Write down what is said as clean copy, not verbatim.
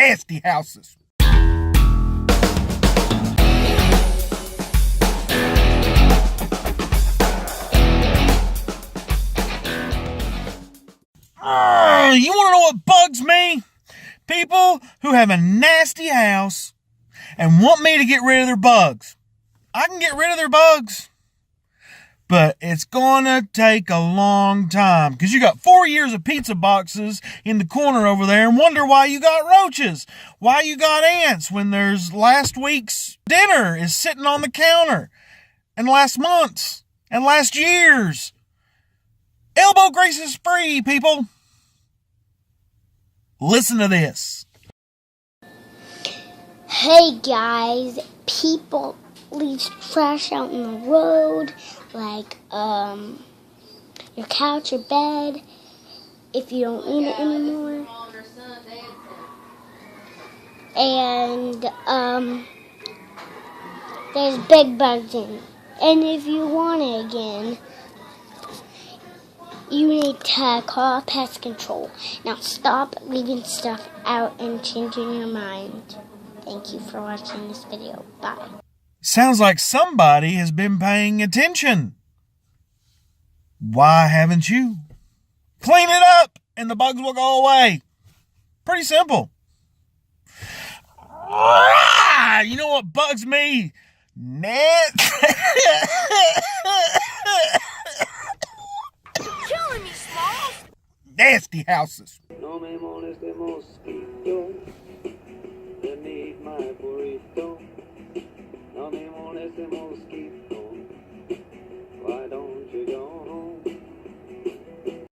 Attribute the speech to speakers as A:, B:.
A: Nasty houses. You want to know what bugs me? People who have a nasty house and want me to get rid of their bugs. I can get rid of their bugs, but it's gonna take a long time because you got 4 years of pizza boxes in the corner over there and wonder why you got roaches, why you got ants when there's last week's dinner is sitting on the counter, and last month's and last year's. Elbow grease is free, people. Listen to this.
B: Hey guys, people leave trash out in the road, like your couch or bed, if you don't need it anymore. And there's big bugs in it. And if you want it again, you need to call pest control. Now stop leaving stuff out and changing your mind. Thank you for watching this video. Bye.
A: Sounds like somebody has been paying attention. Why haven't you? Clean it up and the bugs will go away. Pretty simple. You know what bugs me?
C: Killing me, Smalls.
A: Nasty houses.
D: No me moleste mosquito.